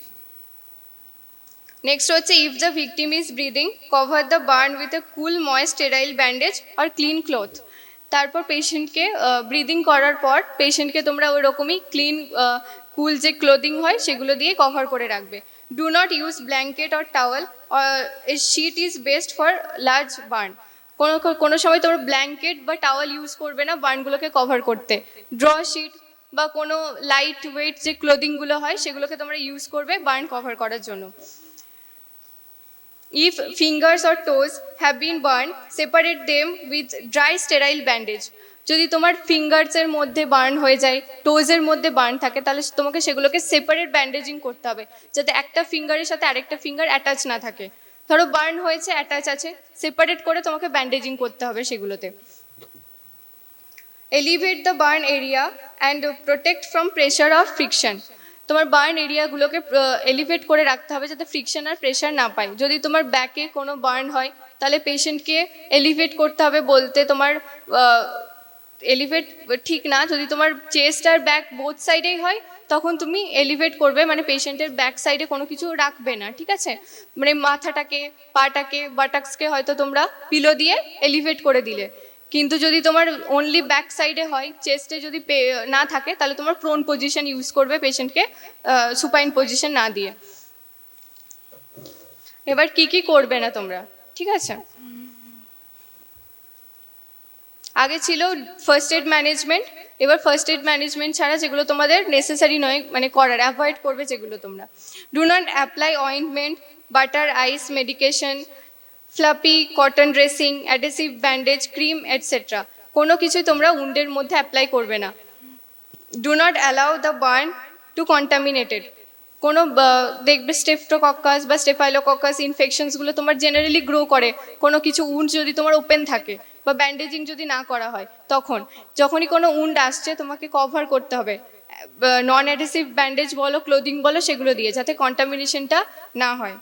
নেক্সট হচ্ছে if the victim is breathing cover the burn with a cool moist sterile bandage or clean cloth. তারপর পেশেন্টকে ব্রিদিং করার পর পেশেন্টকে তোমরা ওই রকমই ক্লিন কুল যে ক্লোদিং হয় সেগুলো দিয়ে কভার করে রাখবে। Do not use blanket or towel, a sheet is best for large burn. কোনো সময় তোমরা ব্ল্যাঙ্কেট বা টাওয়েল ইউজ করবে না বার্নগুলোকে কভার করতে। ড্র শিট বা কোনো লাইট ওয়েট যে ক্লোদিংগুলো হয় সেগুলোকে তোমরা ইউজ করবে বার্ন কভার করার জন্য। If fingers or toes have been burned, separate them with dry sterile bandage. যদি তোমার ফিঙ্গার্সের মধ্যে বার্ন হয়ে যায়, টোজের মধ্যে বার্ন থাকে, তাহলে তোমাকে সেগুলোকে সেপারেট ব্যান্ডেজিং করতে হবে, যাতে একটা ফিঙ্গারের সাথে আরেকটা ফিঙ্গার অ্যাটাচ না থাকে। ধরো বার্ন হয়েছে, অ্যাটাচ আছে, সেপারেট করে তোমাকে ব্যান্ডেজিং করতে হবে সেগুলোতে। Elevate the burn area and protect from pressure of friction. তোমার বার্ন এরিয়াগুলোকে এলিভেট করে রাখতে হবে যাতে ফ্রিকশন আর প্রেশার না পায়। যদি তোমার ব্যাকে কোনো বার্ন হয় তাহলে পেশেন্টকে এলিভেট করতে হবে, বলতে তোমার এলিভেট ঠিক না, যদি তোমার চেস্ট আর ব্যাক বোথ সাইডেই হয় তখন তুমি এলিভেট করবে, মানে পেশেন্টের ব্যাক সাইডে কোনো কিছু রাখবে না, ঠিক আছে, মানে মাথাটাকে, পাটাকে, বাটাক্সকে হয়তো তোমরা পিলো দিয়ে এলিভেট করে দিলে। কিন্তু যদি তোমার অনলি ব্যাক সাইডে হয়, চেস্টে যদি না থাকে, তাহলে তোমার প্রোন পজিশন ইউজ করবে পেশেন্টকে সুপাইন পজিশন না দিয়ে। এবার কি করবে না তোমরা, ঠিক আছে। আগে ছিল ফার্স্ট এড ম্যানেজমেন্ট, এবার ফার্স্ট এড ম্যানেজমেন্ট ছাড়া যেগুলো তোমাদের নেসেসারি নয় মানে করার, অ্যাভয়েড করবে যেগুলো তোমরা। Do not apply ointment, butter, ice, medication, fluffy, cotton dressing, adhesive bandage, cream etcetera. কোনো কিছুই তোমরা উন্ডের মধ্যে অ্যাপ্লাই করবে না। Do not allow the burn to contaminated. কোনো দেখবে স্টেফটোকক্কাস বা স্টেফাইলোকক্কাস ইনফেকশনসগুলো তোমার জেনারেলি গ্রো করে কোনো কিছু উন্ড যদি তোমার ওপেন থাকে বা ব্যান্ডেজিং যদি না করা হয়, যখনই কোনো উন্ড আসছে তোমাকে কভার করতে হবে নন অ্যাডেসিভ ব্যান্ডেজ বলো, ক্লোদিং বলো, সেগুলো দিয়ে, যাতে কন্টামিনেশনটা না হয়।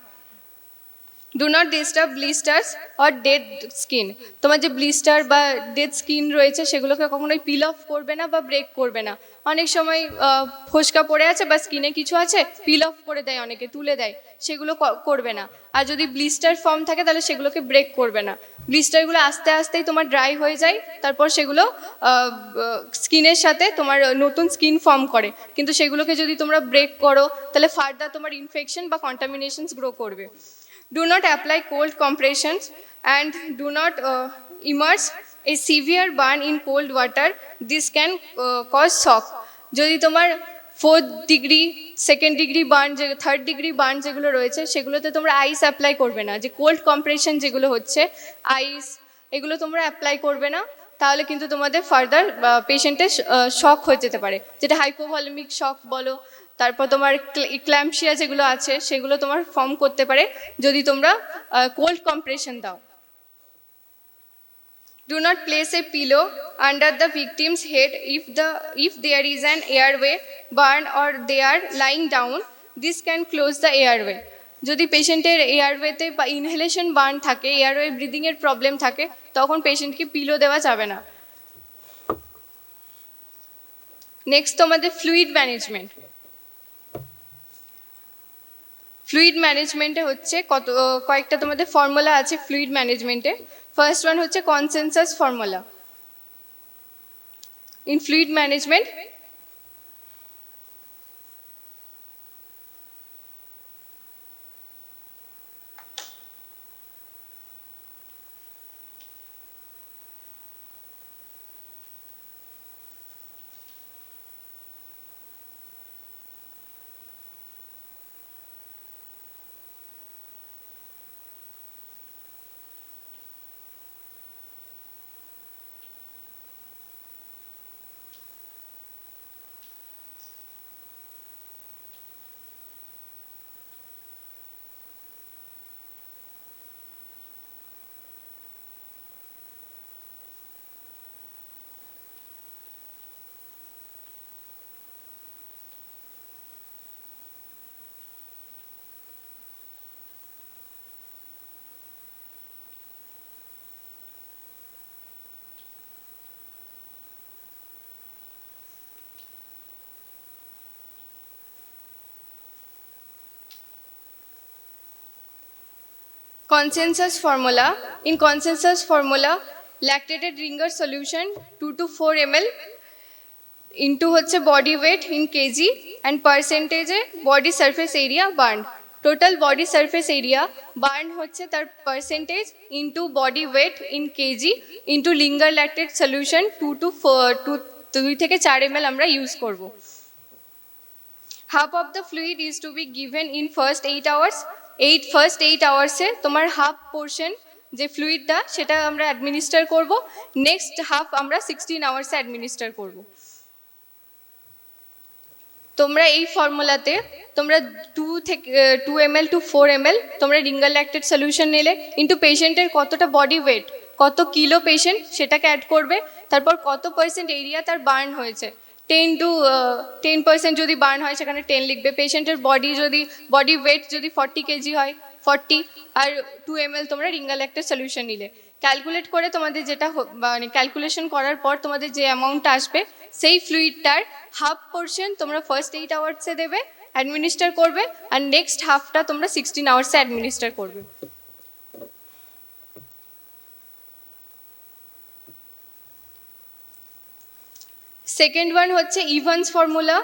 Do not disturb blisters or dead skin. তোমার যে ব্লিস্টার বা ডেড স্কিন রয়েছে সেগুলোকে কখনোই পিল অফ করবে না বা ব্রেক করবে না। অনেক সময় ফোসকা পড়ে আছে বা স্কিনে কিছু আছে, পিল অফ করে দেয় অনেকে, তুলে দেয়, সেগুলো করবে না। আর যদি ব্লিস্টার ফর্ম থাকে তাহলে সেগুলোকে ব্রেক করবে না। ব্লিস্টারগুলো আস্তে আস্তেই তোমার ড্রাই হয়ে যায়, তারপর সেগুলো স্কিনের সাথে তোমার নতুন স্কিন ফর্ম করে, কিন্তু সেগুলোকে যদি তোমরা ব্রেক করো তাহলে ফার্দার তোমার ইনফেকশন বা কন্টামিনেশনস গ্রো করবে। Do not apply cold compressions and do not immerse a severe burn in cold water. This can cause shock. যদি তোমার 4th degree, 2nd degree burn, যে 3rd ডিগ্রি বার্ন যেগুলো রয়েছে সেগুলোতে তোমরা আইস অ্যাপ্লাই করবে না। যে কোল্ড কম্প্রেশন যেগুলো হচ্ছে, আইস, এগুলো তোমরা অ্যাপ্লাই করবে না, তাহলে কিন্তু তোমাদের ফার্দার পেশেন্টের শক হয়ে যেতে পারে, যেটা হাইপোভলিমিক শক বলো। তারপর তোমার ক্ল্যাম্পশিয়া যেগুলো আছে সেগুলো তোমার ফর্ম করতে পারে যদি তোমরা কোল্ড কম্প্রেশন দাও। Do not place A pillow under the victims head if there is an airway burn or they are lying down. This can close the airway. যদি পেশেন্টের এয়ারওয়েতে বা ইনহেলেশন বার্ন থাকে, এয়ারওয়ে ব্রিদিংয়ের প্রবলেম থাকে, তখন পেশেন্টকে pillow দেওয়া যাবে না। নেক্সট তোমাদের ফ্লুইড ম্যানেজমেন্ট। ফ্লুইড ম্যানেজমেন্টে হচ্ছে কয়েকটা তোমাদের ফর্মুলা আছে ফ্লুইড ম্যানেজমেন্টে। ফার্স্ট ওয়ান হচ্ছে consensus formula in fluid management. Consensus formula. In consensus formula, lactated ringer solution 2 to 4 ml into হচ্ছে body weight in kg and percentage body surface area burned. Total body surface area burned হচ্ছে তার percentage into body weight in kg into linger lactate solution 2 to 2 থেকে 4 ml আমরা use করব। Half of the fluid is to be given in first 8 hours. First 8 hours এ তোমার half portion যে ফ্লুইডটা সেটা আমরা administer করব, নেক্সট হাফ আমরা 16 আওয়ার্সে administer করব। তোমরা এই ফর্মুলাতে তোমরা 2 ml to 4 ml তোমরা রিঙ্গার ল্যাকটেড সলিউশন নিলে ইন্টু পেশেন্টের কতটা বডি ওয়েট, কত কিলো পেশেন্ট সেটাকে অ্যাড করবে, তারপর কত পার্সেন্ট এরিয়া তার বার্ন হয়েছে, 10% যদি বার্ন হয় সেখানে 10 লিখবে। পেশেন্টের বডি ওয়েট যদি 40 কেজি হয় 40, আর 2 ml তোমরা রিঙ্গার ল্যাকটেড সলিউশন নিলে ক্যালকুলেট করে তোমাদের যেটা মানে ক্যালকুলেশন করার পর তোমাদের যে অ্যামাউন্ট আসবে সেই ফ্লুইডটার হাফ পোর্শন তোমরা ফার্স্ট 8 আওয়ার্সে দেবে অ্যাডমিনিস্টার করবে, আর নেক্সট হাফটা তোমরা 16 আওয়ার্সে অ্যাডমিনিস্টার করবে। সেকেন্ড ওয়ান হচ্ছে Evans formula.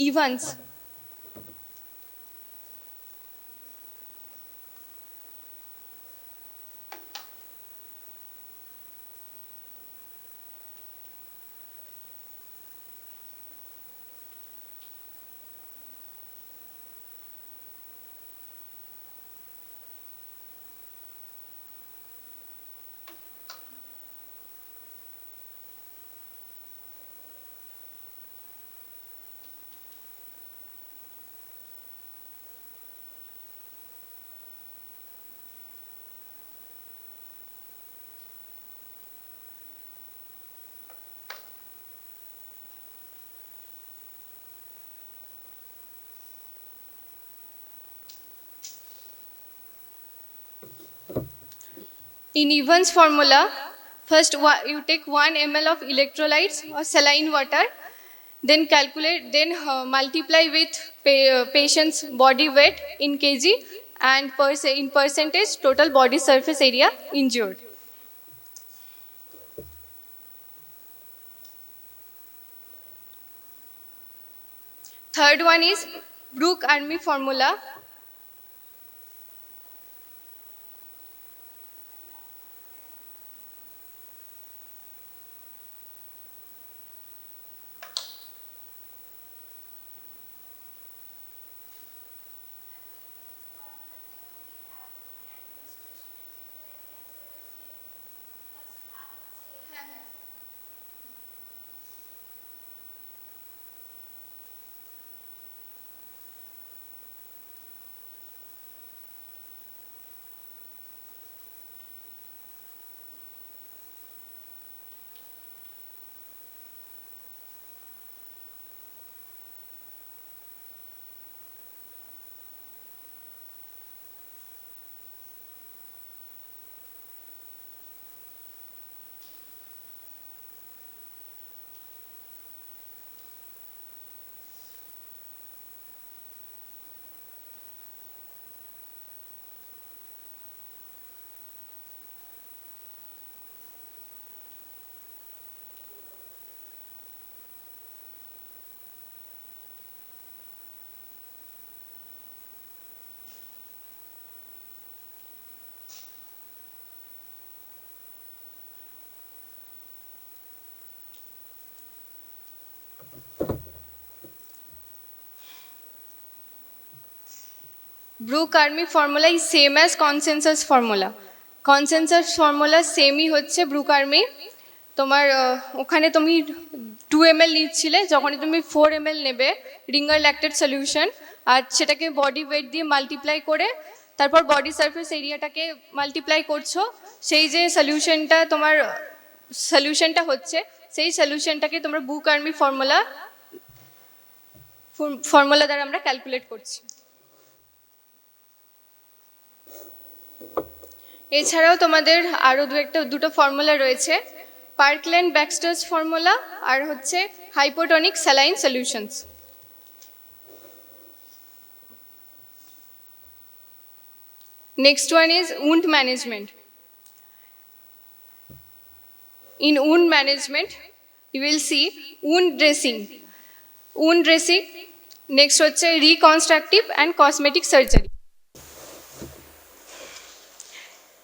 Evans In Evans formula, first you take 1 ml of electrolytes or saline water, then multiply with patient's body weight in kg and in percentage total body surface area injured. Third one is Brooke-Army formula. Brooke Army formula is same as consensus formula. Consensus formula সেমই হচ্ছে ব্রু-কার্মি। তোমার ওখানে তুমি 2 ml নিচ্ছিলে, যখনই তুমি 4 ml নেবে ringer lactate solution, আর সেটাকে body weight দিয়ে মাল্টিপ্লাই করে তারপর বডি সারফেস এরিয়াটাকে মাল্টিপ্লাই করছো, সেই যে সলিউশনটা হচ্ছে সেই সলিউশনটাকে তোমরা ব্রু-কার্মি ফর্মুলা দ্বারা আমরা ক্যালকুলেট করছি। এছাড়াও তোমাদের আরও দুটো ফর্মুলা রয়েছে, পার্কল্যান্ড ব্যাক্সটার্স ফর্মুলা আর হচ্ছে hypotonic saline solutions. Next one is wound management. In wound management, you will see wound dressing. Wound dressing, next হচ্ছে reconstructive and cosmetic surgery.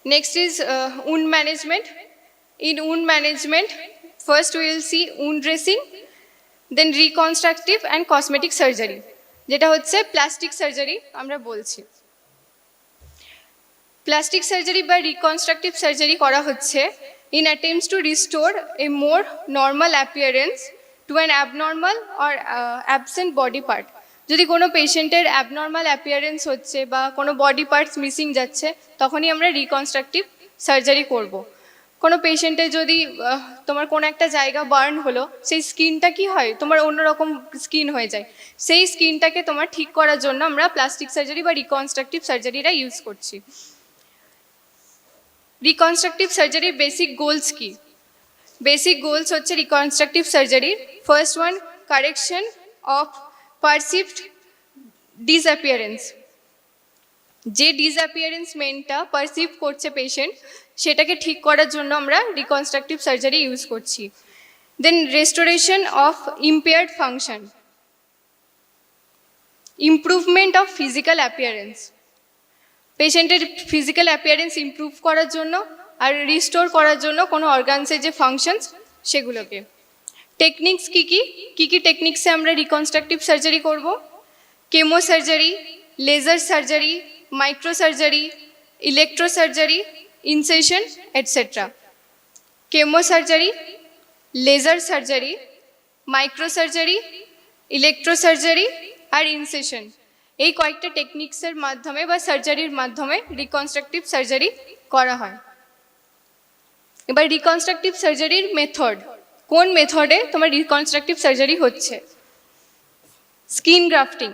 Next is wound management. In wound management, first we will see wound dressing, then reconstructive and cosmetic surgery, যেটা হচ্ছে plastic surgery আমরা বলছি। Plastic surgery বা reconstructive surgery করা হচ্ছে in attempts to restore a more normal appearance to an abnormal or absent body part. যদি কোনো পেশেন্টের অ্যাবনর্মাল অ্যাপিয়ারেন্স হচ্ছে বা কোনো বডি পার্টস মিসিং যাচ্ছে, তখনই আমরা রিকনস্ট্রাকটিভ সার্জারি করব। কোনো পেশেন্টের যদি তোমার কোনো একটা জায়গা বার্ন হলো, সেই স্কিনটা কি হয়, তোমার অন্যরকম স্কিন হয়ে যায়, সেই স্কিনটাকে তোমার ঠিক করার জন্য আমরা প্লাস্টিক সার্জারি বা রিকনস্ট্রাকটিভ সার্জারিটা ইউজ করছি। রিকনস্ট্রাকটিভ সার্জারির বেসিক গোলস কি? বেসিক গোলস হচ্ছে রিকনস্ট্রাকটিভ সার্জারির first one, correction of perceived disappearance. যে ডিসঅ্যাপিয়ারেন্সমেন্টটা পারসিভ করছে পেশেন্ট, সেটাকে ঠিক করার জন্য আমরা রিকনস্ট্রাকটিভ সার্জারি ইউজ করছি। Then restoration of impaired function, improvement of physical appearance, পেশেন্টের ফিজিক্যাল অ্যাপিয়ারেন্স ইমপ্রুভ করার জন্য আর রিস্টোর করার জন্য কোনো অর্গানসের যে ফাংশনস সেগুলোকে। টেকনিক্স কী কী টেকনিক্সে আমরা রিকনস্ট্রাকটিভ সার্জারি করব? Chemo surgery, laser surgery, micro surgery, electro surgery, incision etcetera. Chemo surgery, laser surgery, micro surgery, electro surgery আর ইনসেশন, এই কয়েকটা টেকনিক্সের মাধ্যমে বা সার্জারির মাধ্যমে রিকনস্ট্রাকটিভ সার্জারি করা হয়। এবার রিকনস্ট্রাকটিভ সার্জারির মেথড, কোন মেথডে তোমার রিকনস্ট্রাকটিভ সার্জারি হচ্ছে? Skin grafting.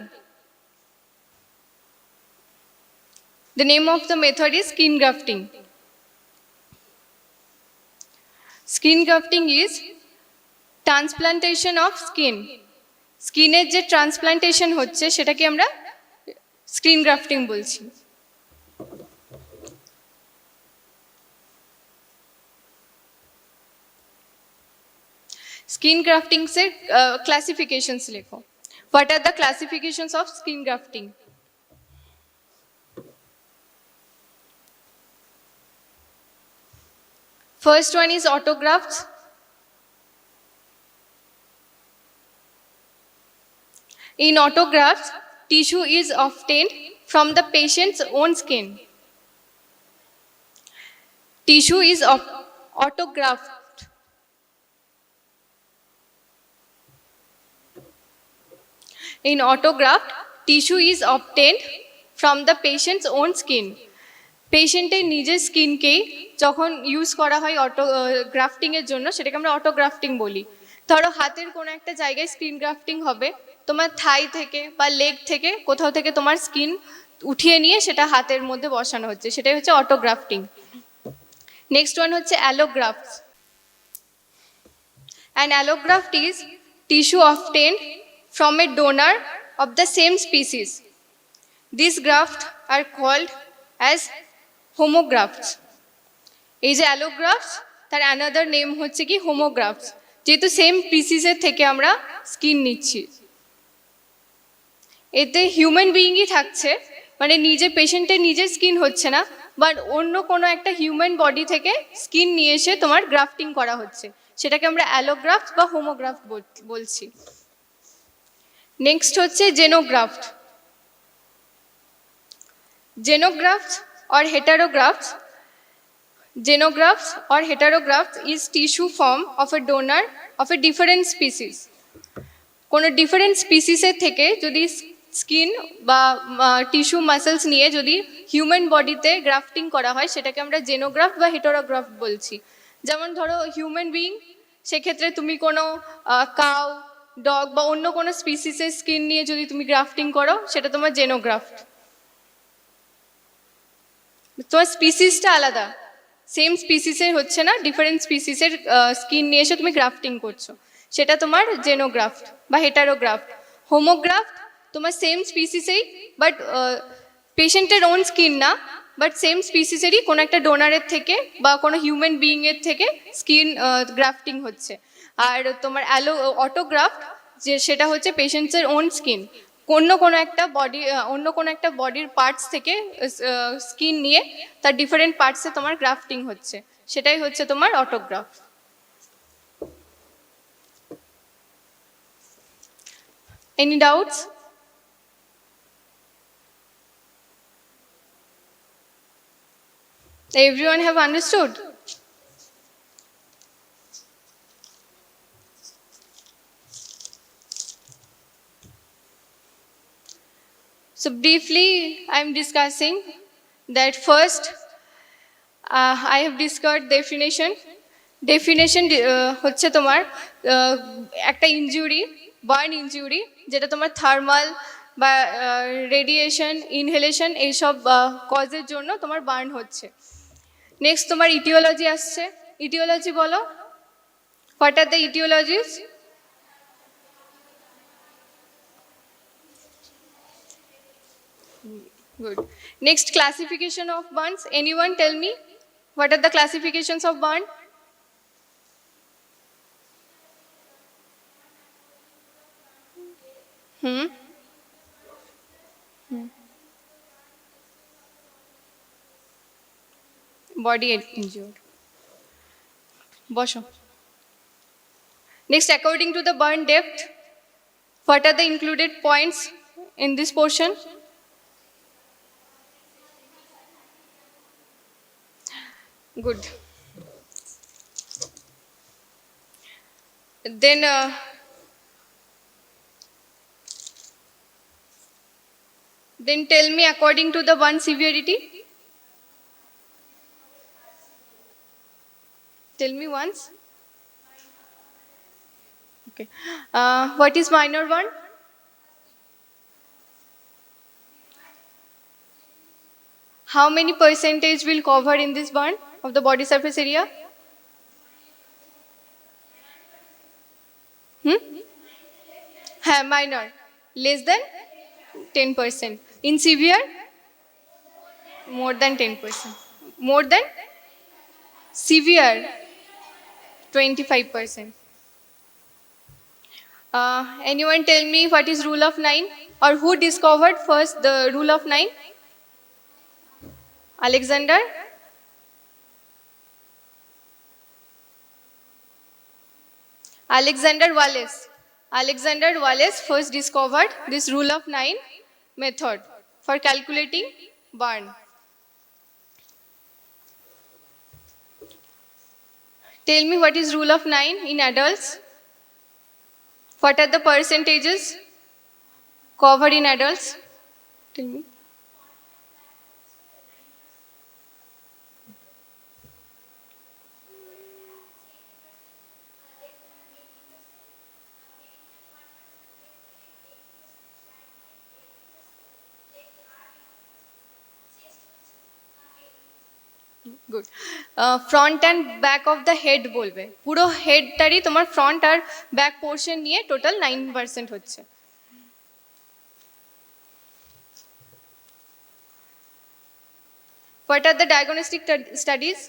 The name of the method is skin grafting. Skin grafting is transplantation of skin. স্কিনের যে ট্রান্সপ্লান্টেশন হচ্ছে সেটাকে আমরা স্কিন গ্রাফটিং বলছি। স্কিন গ্রাফটিংসের ক্লাসিফিকেশনস লেখো। What are the classifications of skin grafting? First one is autografts. In autografts, tissue is obtained from the patient's own skin. Tissue is autographed. In autograft, tissue is obtained from the patient's own skin. পেশেন্টের নিজের স্কিনকেই যখন use করা হয় গ্রাফটিংয়ের জন্য, সেটাকে আমরা অটোগ্রাফটিং বলি। ধরো হাতের কোনো একটা জায়গায় স্কিন গ্রাফটিং হবে, তোমার থাই থেকে বা লেগ থেকে কোথাও থেকে তোমার স্কিন উঠিয়ে নিয়ে সেটা হাতের মধ্যে বসানো হচ্ছে, সেটাই হচ্ছে অটোগ্রাফটিং। নেক্সট ওয়ান হচ্ছে allografts. An allograft is tissue obtained from a donor of the same species. These grafts are called as homografts. এই যে অ্যালোগ্রাফটস, তার অ্যানাদার নেম হচ্ছে কি হোমোগ্রাফটস, যেহেতু সেম স্পিসিসের থেকে আমরা স্কিন নিচ্ছি। এতে হিউম্যান বিইংই থাকছে, মানে পেশেন্টের নিজের স্কিন হচ্ছে না, বাট অন্য কোনো একটা হিউম্যান বডি থেকে স্কিন নিয়ে এসে তোমার গ্রাফটিং করা হচ্ছে, সেটাকে আমরা অ্যালোগ্রাফট বা হোমোগ্রাফট বলছি। নেক্সট হচ্ছে জেনোগ্রাফট। Xenografts or heterografts. Xenografts or heterografts is tissue form of a donor of a different species. কোনো ডিফারেন্ট স্পিসিসের থেকে যদি স্কিন বা টিস্যু মাসেলস নিয়ে যদি হিউম্যান বডিতে গ্রাফটিং করা হয় সেটাকে আমরা জেনোগ্রাফট বা হেটেরোগ্রাফট বলছি। যেমন ধরো হিউম্যান বিইং, সেক্ষেত্রে তুমি কোনো কাউ, ডগ বা অন্য কোনো স্পিসিসের স্কিন নিয়ে যদি তুমি গ্রাফটিং করো সেটা তোমার জেনোগ্রাফট। তোমার স্পিসিসটা আলাদা, সেম স্পিসিসের হচ্ছে না, ডিফারেন্ট স্পিসিসের স্কিন নিয়ে এসে তুমি গ্রাফটিং করছো, সেটা তোমার জেনোগ্রাফট বা হেটারোগ্রাফট। হোমোগ্রাফট তোমার সেম স্পিসিসেই বাট পেশেন্টের ওন স্কিন না, বাট সেম স্পিসিসেরই কোনো একটা ডোনারের থেকে বা কোনো হিউম্যান বিইংয়ের থেকে স্কিন গ্রাফটিং হচ্ছে। আর তোমার অটোগ্রাফট যে সেটা হচ্ছে পেশেন্টসের ওন স্কিন, অন্য কোনো একটা বডির পার্টস থেকে স্কিন নিয়ে তার ডিফারেন্ট পার্টসে তোমার গ্রাফটিং হচ্ছে, সেটাই হচ্ছে তোমার autograph. Any doubts? Everyone have understood? So briefly, I am discussing that first, I have discussed definition. Definition হচ্ছে তোমার একটা ইনজুরি, বার্ন ইনজুরি, যেটা তোমার থার্মাল বা রেডিয়েশন, ইনহেলেশন এইসব কজের জন্য তোমার বার্ন হচ্ছে। নেক্সট তোমার ইটিওলজি আসছে। ইটিওলজি বলো, what are the aetiologies? Good. Next, classification of burns. Anyone tell me what are the classifications of burn? Body injured. Bosho. Next, according to the burn depth, what are the included points in this portion? Good. Then tell me according to the burn severity. Tell me once. Okay. What is minor burn? How many percentage will cover in this burn of the body surface area? Minor. Less than 10%. In severe? More than 10%. More than? Severe? 25%. Anyone tell me what is rule of 9? Or who discovered first the rule of 9? Alexander? Alexander Wallace. Alexander Wallace first discovered this rule of 9 method for calculating burn. Tell me what is rule of 9 in adults? What are the percentages covered in adults? Tell me. Good. Front and back of the head বলবে, পুরো হেডটারই তোমার front আর back portion নিয়ে total 9% হচ্ছে। What are the diagnostic studies?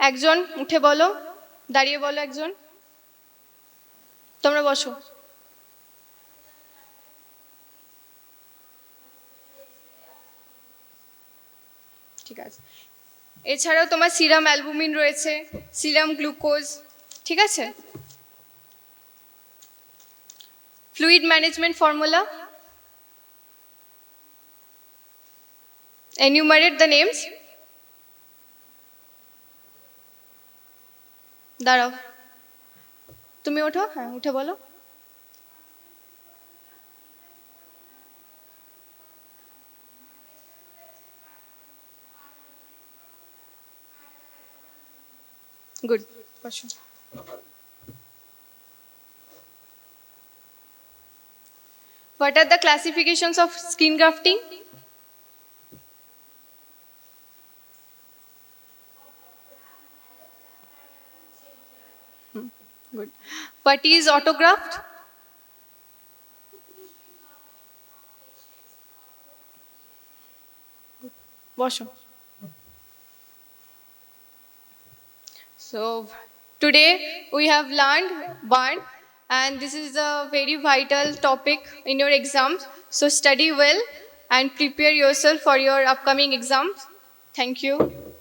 একজন উঠে বলো, দাঁড়িয়ে বলো একজন, তোমরা বসো। ঠিক আছে, এছাড়াও তোমার সিরাম অ্যালবুমিন রয়েছে, সিরাম গ্লুকোজ, ঠিক আছে। Fluid management formula Enumerate the names. দাঁড়াও, তুমি ওঠো, হ্যাঁ উঠে বলো। গুড, বসো। What are the classifications of skin grafting? Good. What is autograft? বসো। So today we have learned burn, and this is a very vital topic in your exams. So study well and prepare yourself for your upcoming exams. Thank you.